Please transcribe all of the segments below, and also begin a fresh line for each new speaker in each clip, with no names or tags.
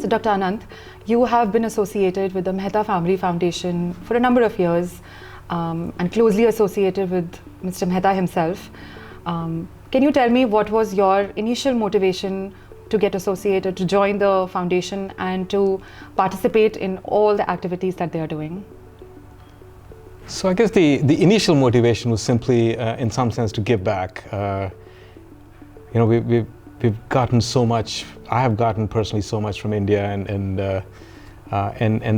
So Dr. Ananth, you have been associated with the Mehta Family Foundation for a number of years and closely associated with Mr. Mehta himself. Can you tell me what was your initial motivation to get associated, to join the foundation and to participate in all the activities that they are doing?
So I guess the initial motivation was simply, in some sense, to give back. We've gotten so much. I have gotten personally so much from India, and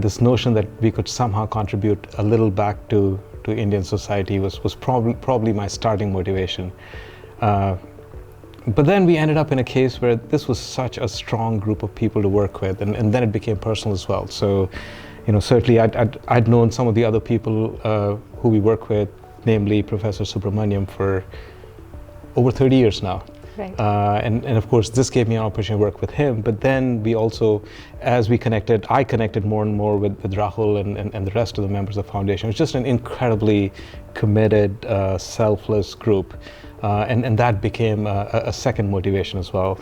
this notion that we could somehow contribute a little back to Indian society was probably my starting motivation. But then we ended up in a case where this was such a strong group of people to work with, and then it became personal as well. So, certainly I'd known some of the other people who we work with, namely Professor Subramaniam, for over 30 years now.
Right.
And of course, this gave me an opportunity to work with him. But then we also, as we connected, I connected more and more with Rahul and the rest of the members of the foundation. It was just an incredibly committed, selfless group. And that became a second motivation as well.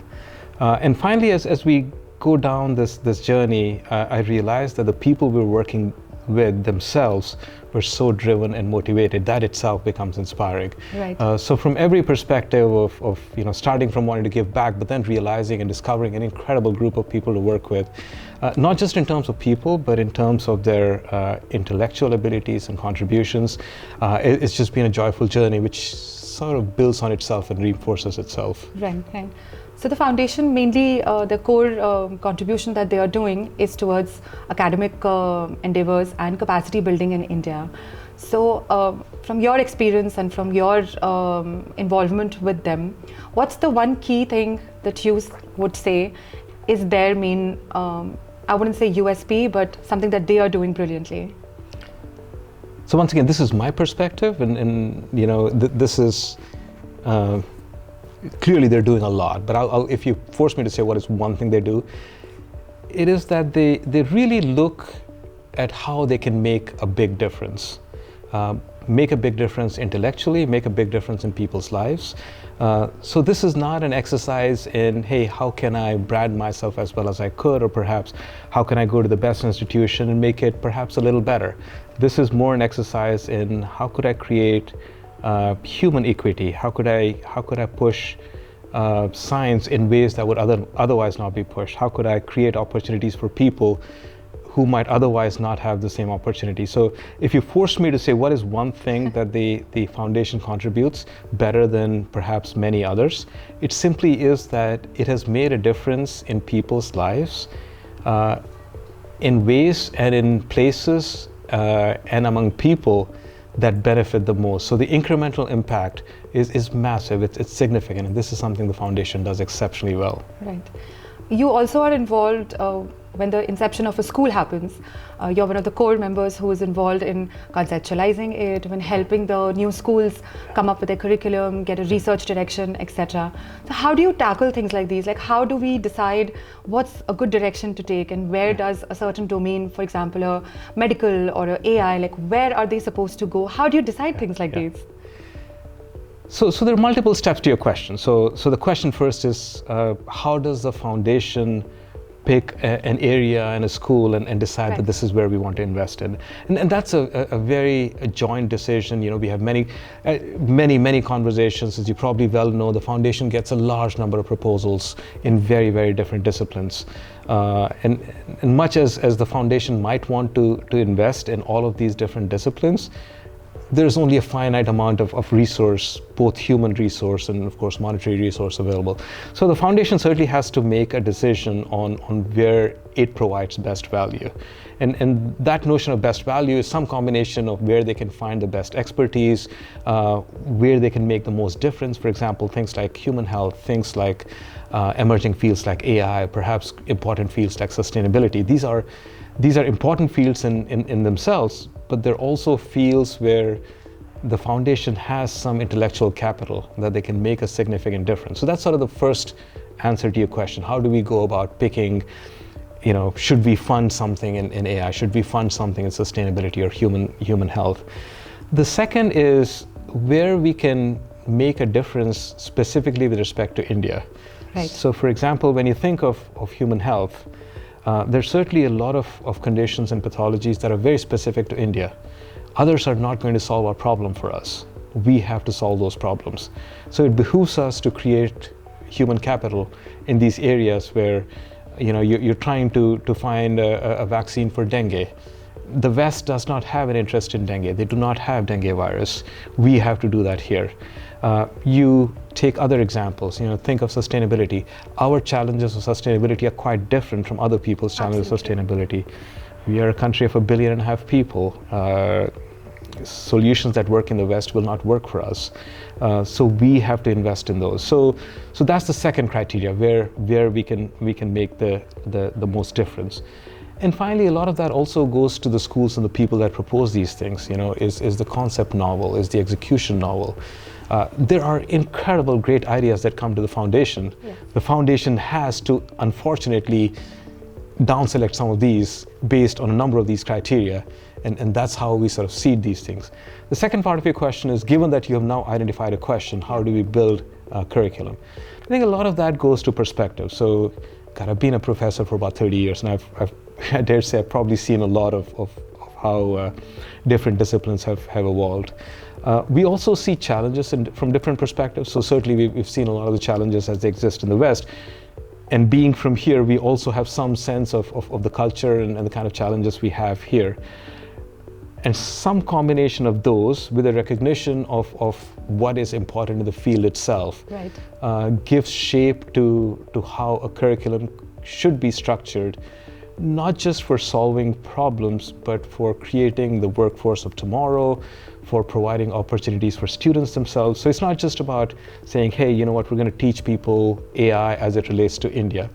And finally, as we go down this journey, I realized that the people we were working with themselves were so driven and motivated. That itself becomes inspiring.
Right.
So from every perspective of starting from wanting to give back, but then realizing and discovering an incredible group of people to work with, not just in terms of people, but in terms of their intellectual abilities and contributions, it's just been a joyful journey which sort of builds on itself and reinforces itself.
Right, right. So the foundation, mainly the core contribution that they are doing is towards academic endeavors and capacity building in India. So from your experience and from your involvement with them, what's the one key thing that you would say is their main, I wouldn't say USP, but something that they are doing brilliantly?
So once again, this is my perspective, and this is, clearly they're doing a lot, but if you force me to say what is one thing they do, it is that they really look at how they can make a big difference. Make a big difference intellectually, make a big difference in people's lives. So this is not an exercise in, hey, how can I brand myself as well as I could, or perhaps how can I go to the best institution and make it perhaps a little better. This is more an exercise in how could I create human equity? How could I push science in ways that would otherwise not be pushed? How could I create opportunities for people who might otherwise not have the same opportunity? So if you force me to say what is one thing that the foundation contributes better than perhaps many others, it simply is that it has made a difference in people's lives in ways and in places and among people that benefit the most. So the incremental impact is massive, it's significant, and this is something the foundation does exceptionally well.
Right. You also are involved when the inception of a school happens. You're one of the core members who is involved in conceptualizing it, when helping the new schools come up with their curriculum, get a research direction, etc. So how do you tackle things like these? Like, how do we decide what's a good direction to take, and where does a certain domain, for example, a medical or a AI, like where are they supposed to go? How do you decide things like these?
So there are multiple steps to your question. So the question first is, how does the foundation pick an area and a school and decide that this is where we want to invest in? And that's a very joint decision. We have many conversations. As you probably well know, the foundation gets a large number of proposals in very, very different disciplines. And much as the foundation might want to invest in all of these different disciplines, there's only a finite amount of resource, both human resource and of course monetary resource available. So the foundation certainly has to make a decision on where it provides best value. And that notion of best value is some combination of where they can find the best expertise, where they can make the most difference. For example, things like human health, things like emerging fields like AI, perhaps important fields like sustainability. These are important fields in themselves, but they're also fields where the foundation has some intellectual capital that they can make a significant difference. So that's sort of the first answer to your question. How do we go about picking, should we fund something in AI? Should we fund something in sustainability or human health? The second is where we can make a difference specifically with respect to India.
Right.
So for example, when you think of human health, There's certainly a lot of conditions and pathologies that are very specific to India. Others are not going to solve our problem for us. We have to solve those problems. So it behooves us to create human capital in these areas where you're trying to find a vaccine for dengue. The West does not have an interest in dengue. They do not have dengue virus. We have to do that here. You take other examples, think of sustainability. Our challenges of sustainability are quite different from other people's challenges of sustainability. We are a country of 1.5 billion people. Solutions that work in the West will not work for us. So we have to invest in those. So that's the second criteria where we can make the most difference. And finally, a lot of that also goes to the schools and the people that propose these things. Is the concept novel? Is the execution novel? There are incredible great ideas that come to the foundation. Yeah. The foundation has to, unfortunately, down select some of these based on a number of these criteria. And that's how we sort of seed these things. The second part of your question is, given that you have now identified a question, how do we build curriculum? I think a lot of that goes to perspective. So, God, I've been a professor for about 30 years, and I dare say I've probably seen a lot of how different disciplines have evolved. We also see challenges from different perspectives. So certainly we've seen a lot of the challenges as they exist in the West. And being from here, we also have some sense of the culture and the kind of challenges we have here. And some combination of those with a recognition of what is important in the field itself, right, gives shape to how a curriculum should be structured, not just for solving problems, but for creating the workforce of tomorrow, for providing opportunities for students themselves. So it's not just about saying, hey, you know what, we're going to teach people AI as it relates to India.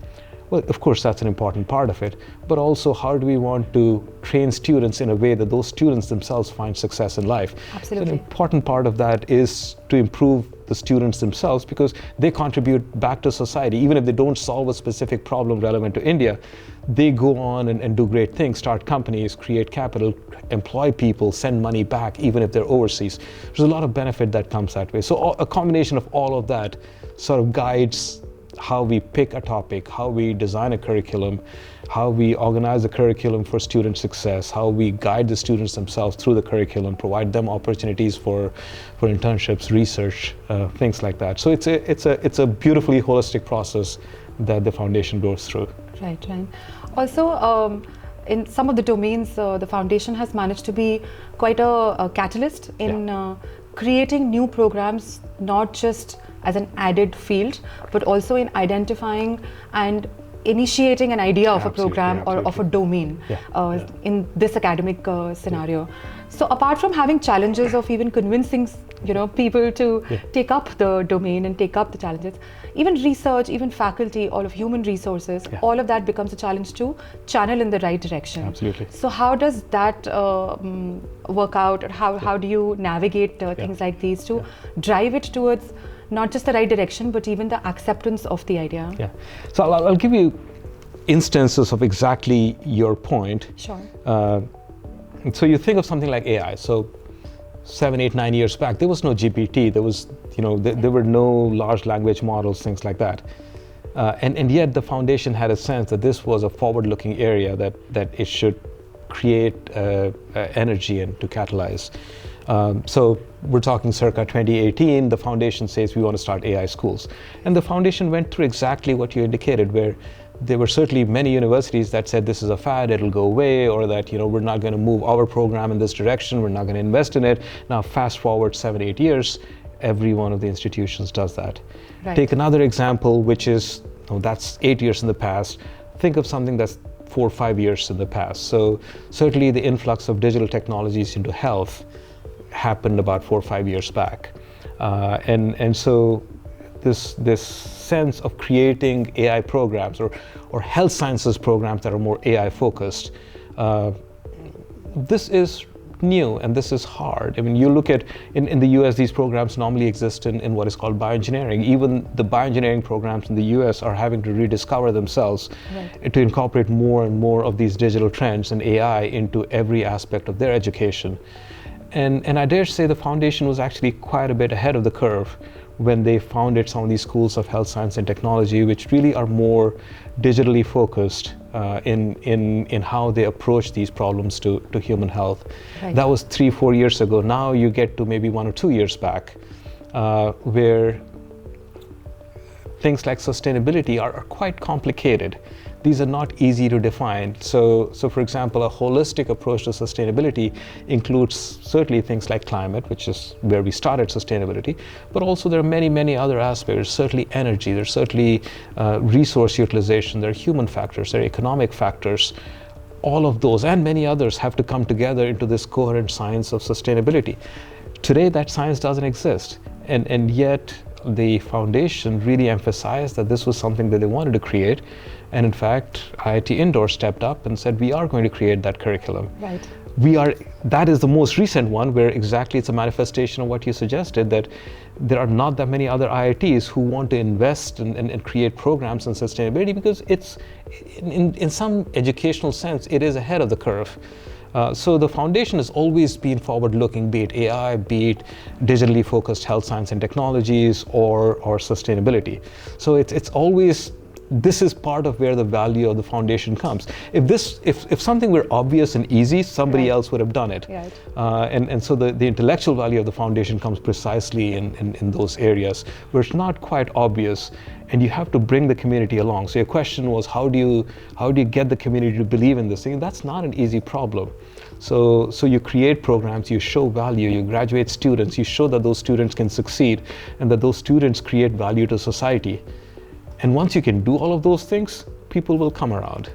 Well, of course, that's an important part of it, but also how do we want to train students in a way that those students themselves find success in life?
Absolutely.
So an important part of that is to improve the students themselves, because they contribute back to society. Even if they don't solve a specific problem relevant to India, they go on and do great things, start companies, create capital, employ people, send money back, even if they're overseas. There's a lot of benefit that comes that way. So a combination of all of that sort of guides how we pick a topic, how we design a curriculum, how we organize the curriculum for student success, how we guide the students themselves through the curriculum, provide them opportunities for internships, research, things like that. So it's a beautifully holistic process that the foundation goes through.
Right. Also, in some of the domains, the foundation has managed to be quite a catalyst in creating new programs, not just as an added field, but also in identifying and initiating an idea of a program or of a domain in this academic scenario. So apart from having challenges of even convincing people to take up the domain and take up the challenges, even research, even faculty, all of human resources, all of that becomes a challenge to channel in the right direction.
Absolutely.
So how does that work out, or how do you navigate things like these to drive it towards not just the right direction, but even the acceptance of the idea?
Yeah. So I'll give you instances of exactly your point.
Sure.
So you think of something like AI. So 7, 8, 9 years back, there was no GPT. There was, there were no large language models, things like that. And yet the foundation had a sense that this was a forward-looking area that it should create energy and to catalyze. So we're talking circa 2018, the foundation says we want to start AI schools. And the foundation went through exactly what you indicated, where there were certainly many universities that said this is a fad, it'll go away, or that we're not going to move our program in this direction, we're not going to invest in it. Now fast forward 7, 8 years, every one of the institutions does that. Right. Take another example, which is, that's 8 years in the past. Think of something that's 4 or 5 years in the past. So certainly the influx of digital technologies into health happened about 4 or 5 years back. And so this sense of creating AI programs or health sciences programs that are more AI focused, this is new and this is hard. I mean, you look at, in the US, these programs normally exist in what is called bioengineering. Even the bioengineering programs in the US are having to rediscover themselves to incorporate more and more of these digital trends and AI into every aspect of their education. And I dare say the foundation was actually quite a bit ahead of the curve when they founded some of these schools of health science and technology, which really are more digitally focused in how they approach these problems to human health.
Right.
That was 3-4 years ago. Now you get to maybe 1 or 2 years back, where things like sustainability are quite complicated. These are not easy to define. So for example, a holistic approach to sustainability includes certainly things like climate, which is where we started sustainability, but also there are many, many other aspects. Certainly energy, there's certainly resource utilization, there are human factors, there are economic factors. All of those and many others have to come together into this coherent science of sustainability. Today, that science doesn't exist, and yet the foundation really emphasized that this was something that they wanted to create. And in fact, IIT Indore stepped up and said, we are going to create that curriculum.
Right.
That is the most recent one where exactly it's a manifestation of what you suggested, that there are not that many other IITs who want to invest and create programs in sustainability, because it's, in some educational sense, it is ahead of the curve. So the foundation has always been forward-looking, be it AI, be it digitally focused health science and technologies, or sustainability. So it's always, this is part of where the value of the foundation comes. If something were obvious and easy, somebody
Right.
else would have done it.
Right.
And so the intellectual value of the foundation comes precisely in those areas where it's not quite obvious, and you have to bring the community along. So your question was, how do you get the community to believe in this thing? That's not an easy problem. So you create programs, you show value, you graduate students, you show that those students can succeed, and that those students create value to society. And once you can do all of those things, people will come around.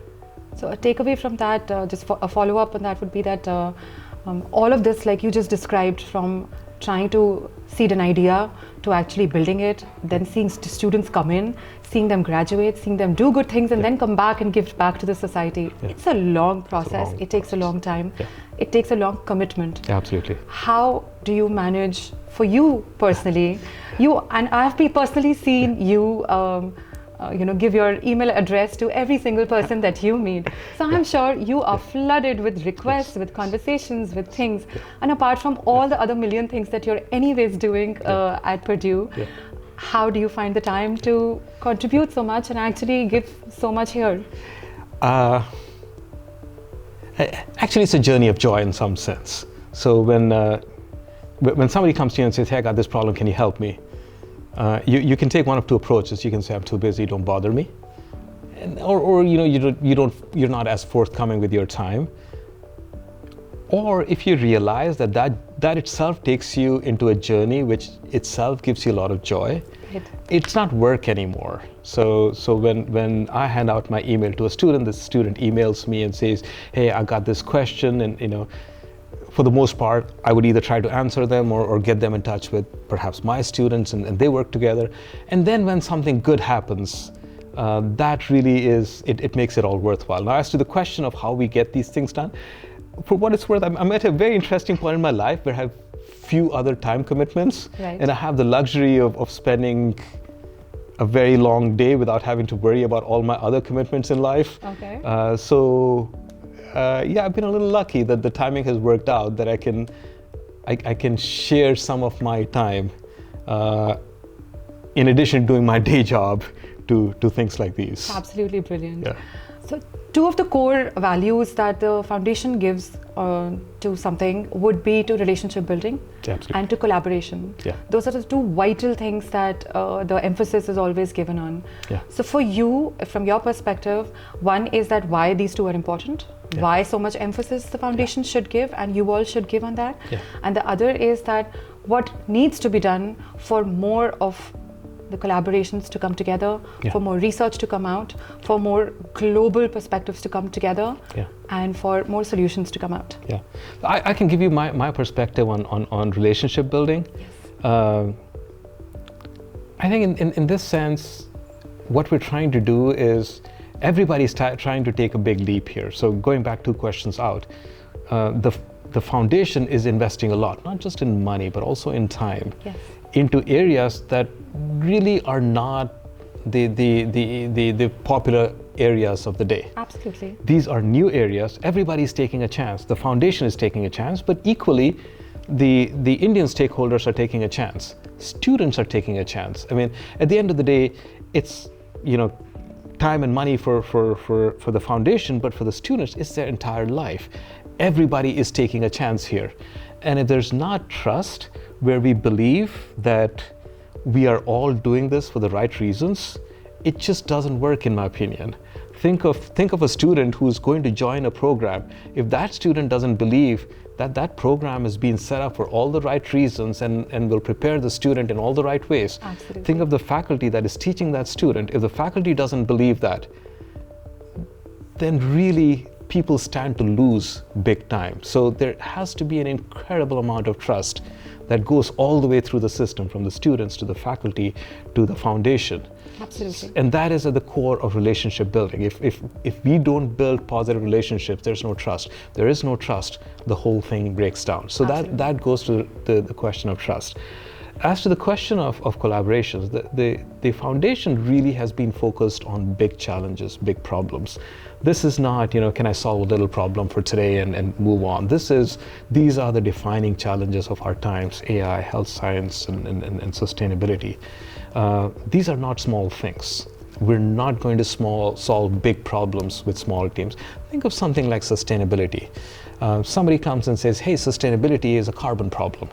So a takeaway from that, a follow-up on that would be that all of this, like you just described, from trying to seed an idea to actually building it, then seeing students come in, seeing them graduate, seeing them do good things, and then come back and give back to the society.
Yeah.
It's a long process. It takes a long time.
Yeah.
It takes a long commitment.
Absolutely.
How do you manage, for you personally, and I have personally seen you give your email address to every single person that you meet. So I'm sure you are flooded with requests, with conversations, with things. And apart from all the other million things that you're anyways doing at Purdue, how do you find the time to contribute so much and actually give so much here?
Actually, it's a journey of joy in some sense. So when somebody comes to you and says, hey, I got this problem, can you help me? You can take one of two approaches. You can say, I'm too busy, don't bother me. Or you're not as forthcoming with your time. Or if you realize that itself takes you into a journey which itself gives you a lot of joy,
Right.
it's not work anymore. So when I hand out my email to a student, the student emails me and says, hey, I got this question, and for the most part, I would either try to answer them or get them in touch with perhaps my students, and they work together. And then when something good happens, that really it makes it all worthwhile. Now, as to the question of how we get these things done, for what it's worth, I'm at a very interesting point in my life where I have few other time commitments,
Right.
and I have the luxury of spending a very long day without having to worry about all my other commitments in life.
Okay.
I've been a little lucky that the timing has worked out, that I can share some of my time in addition to doing my day job to things like these.
Absolutely brilliant.
Yeah.
So two of the core values that the foundation gives to something would be to relationship building and to collaboration.
Yeah.
Those are the two vital things that the emphasis is always given on.
Yeah.
So for you, from your perspective, one is that why these two are important, why so much emphasis the foundation should give and you all should give on that.
Yeah.
And the other is that what needs to be done for more of the collaborations to come together, for more research to come out, for more global perspectives to come together, and for more solutions to come out.
Yeah, I can give you my perspective on relationship building.
Yes.
I think in this sense, what we're trying to do is everybody's trying to take a big leap here. So going back 2 questions out, the foundation is investing a lot, not just in money, but also in time, into areas that really are not the popular areas of the day.
Absolutely.
These are new areas. Everybody's taking a chance. The foundation is taking a chance, but equally, the Indian stakeholders are taking a chance. Students are taking a chance. I mean, at the end of the day, it's, time and money for the foundation, but for the students, it's their entire life. Everybody is taking a chance here. And if there's not trust, where we believe that we are all doing this for the right reasons, it just doesn't work, in my opinion. Think of a student who's going to join a program. If that student doesn't believe that that program is being set up for all the right reasons and will prepare the student in all the right ways.
Absolutely.
Think of the faculty that is teaching that student. If the faculty doesn't believe that, then really people stand to lose big time. So there has to be an incredible amount of trust that goes all the way through the system, from the students to the faculty to the foundation.
Absolutely.
And that is at the core of relationship building. If we don't build positive relationships, there's no trust. There is no trust, the whole thing breaks down. So that goes to the question of trust. As to the question of collaborations, the foundation really has been focused on big challenges, big problems. This is not, can I solve a little problem for today and move on? These are the defining challenges of our times: AI, health science, and sustainability. These are not small things. We're not going to solve big problems with small teams. Think of something like sustainability. Somebody comes and says, hey, sustainability is a carbon problem.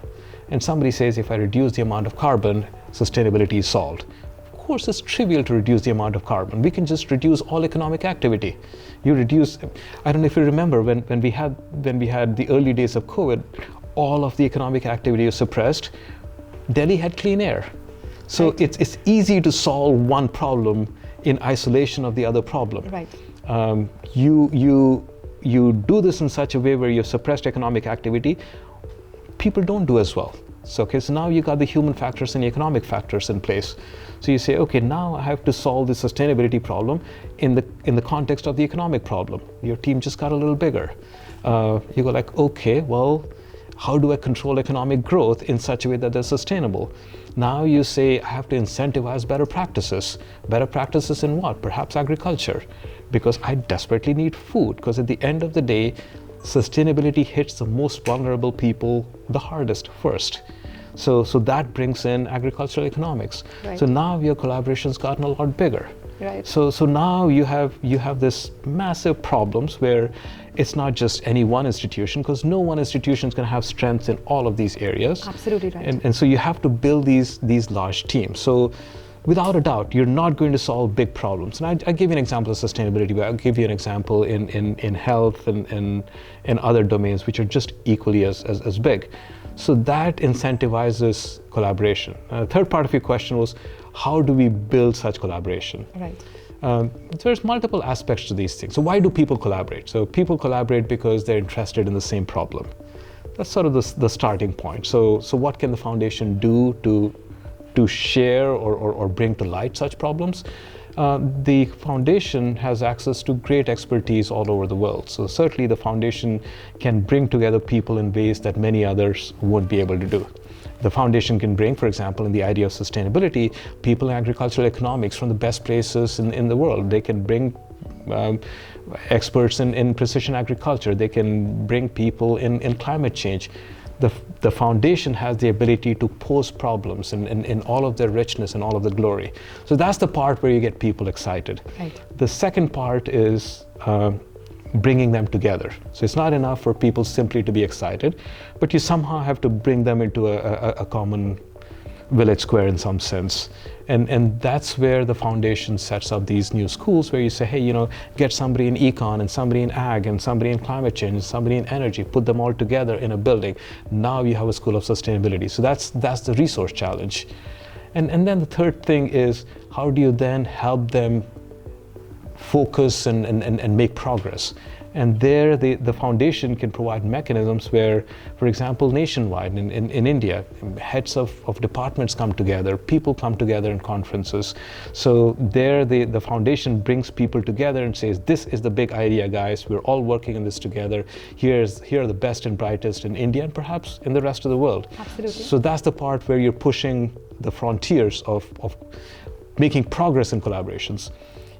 And somebody says, if I reduce the amount of carbon, sustainability is solved. Of course, it's trivial to reduce the amount of carbon. We can just reduce all economic activity. You reduce, I don't know if you remember when we had the early days of COVID, all of the economic activity was suppressed. Delhi had clean air. So
right.
it's easy to solve one problem in isolation of the other problem.
Right.
You do this in such a way where you've suppressed economic activity, people don't do as well. So now you got the human factors and the economic factors in place. So you say, okay, now I have to solve the sustainability problem in the context of the economic problem. Your team just got a little bigger. You go like, okay, well, how do I control economic growth in such a way that they're sustainable? Now you say, I have to incentivize better practices. Better practices in what? Perhaps agriculture, because I desperately need food, because at the end of the day, sustainability hits the most vulnerable people the hardest first. So that brings in agricultural economics.
Right.
So now your collaboration's gotten a lot bigger.
Right.
So now you have this massive problems where it's not just any one institution, because no one institution is going to have strengths in all of these areas.
Absolutely right.
And so you have to build these large teams. So without a doubt, you're not going to solve big problems. And I give you an example of sustainability, but I'll give you an example in health and other domains which are just equally as big. So that incentivizes collaboration. Third part of your question was, how do we build such collaboration?
Right.
There's multiple aspects to these things. So why do people collaborate? So people collaborate because they're interested in the same problem. That's sort of the starting point. So what can the foundation do to share or bring to light such problems? The foundation has access to great expertise all over the world. So certainly the foundation can bring together people in ways that many others won't be able to do. The foundation can bring, for example, in the idea of sustainability, people in agricultural economics from the best places in the world. They can bring experts in precision agriculture. They can bring people in climate change. The foundation has the ability to pose problems in all of their richness and all of the glory. So that's the part where you get people excited.
Right.
The second part is bringing them together. So it's not enough for people simply to be excited, but you somehow have to bring them into a common village square in some sense. And that's where the foundation sets up these new schools where you say, hey, get somebody in econ and somebody in ag and somebody in climate change and somebody in energy, put them all together in a building. Now you have a school of sustainability. So that's the resource challenge. And then the third thing is, how do you then help them focus and make progress? And there the foundation can provide mechanisms where, for example, nationwide in India, heads of departments come together, people come together in conferences. So there the foundation brings people together and says, this is the big idea, guys, we're all working on this together. Here are the best and brightest in India and perhaps in the rest of the world.
Absolutely.
So that's the part where you're pushing the frontiers of making progress in collaborations.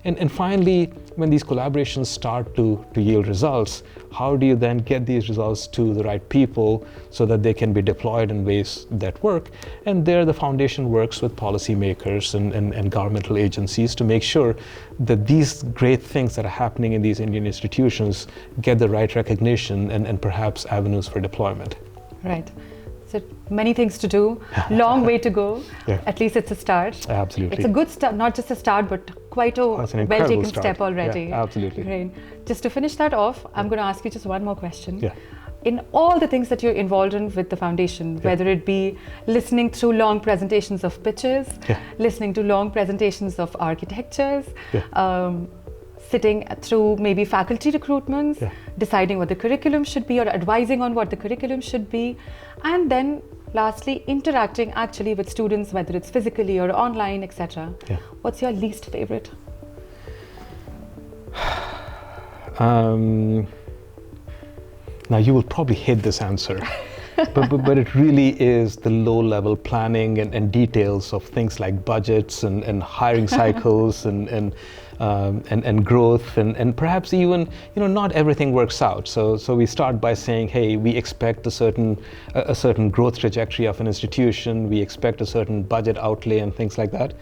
And finally, when these collaborations start to yield results, how do you then get these results to the right people so that they can be deployed in ways that work? And there the foundation works with policymakers and governmental agencies to make sure that these great things that are happening in these Indian institutions get the right recognition and perhaps avenues for deployment.
Right. So many things to do, long way to go.
Yeah.
At least it's a start.
Absolutely.
It's a good start, not just a start, but quite a well-taken step already.
Yeah, absolutely.
Great. Just to finish that off, I'm going to ask you just one more question.
Yeah.
In all the things that you're involved in with the foundation, whether it be listening through long presentations of pitches, listening to long presentations of architectures, sitting through maybe faculty recruitments, deciding what the curriculum should be or advising on what the curriculum should be, and then lastly interacting actually with students, whether it's physically or online, etc. What's your least favorite?
Now you will probably hate this answer, but it really is the low-level planning and details of things like budgets and hiring cycles and growth and perhaps even not everything works out. So we start by saying, hey, we expect a certain growth trajectory of an institution. We expect a certain budget outlay and things like that.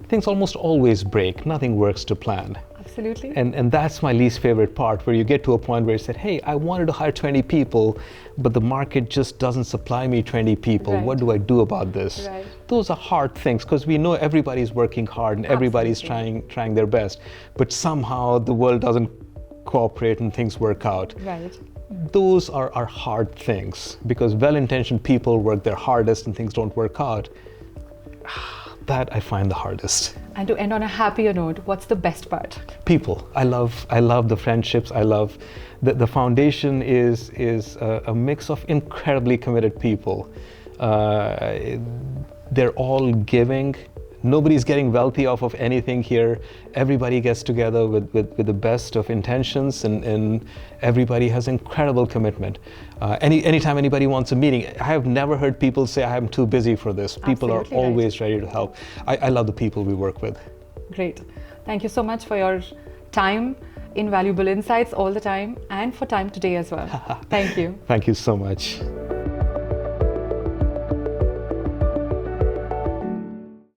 Things almost always break. Nothing works to plan.
Absolutely.
And that's my least favorite part, where you get to a point where you said, hey, I wanted to hire 20 people, but the market just doesn't supply me 20 people. What do I do about this? Those are hard things, because we know everybody's working hard and everybody's trying their best, but somehow the world doesn't cooperate and things work out. Those are hard things, because well-intentioned people work their hardest and things don't work out. That I find the hardest.
And to end on a happier note, what's the best part?
People. I love the friendships. I love the foundation is a mix of incredibly committed people. They're all giving. Nobody's getting wealthy off of anything here. Everybody gets together with the best of intentions, and everybody has incredible commitment. Anytime anybody wants a meeting, I have never heard people say, I'm too busy for this. People are always ready to help. I love the people we work with.
Great. Thank you so much for your time, invaluable insights all the time, and for time today as well. Thank you.
Thank you so much.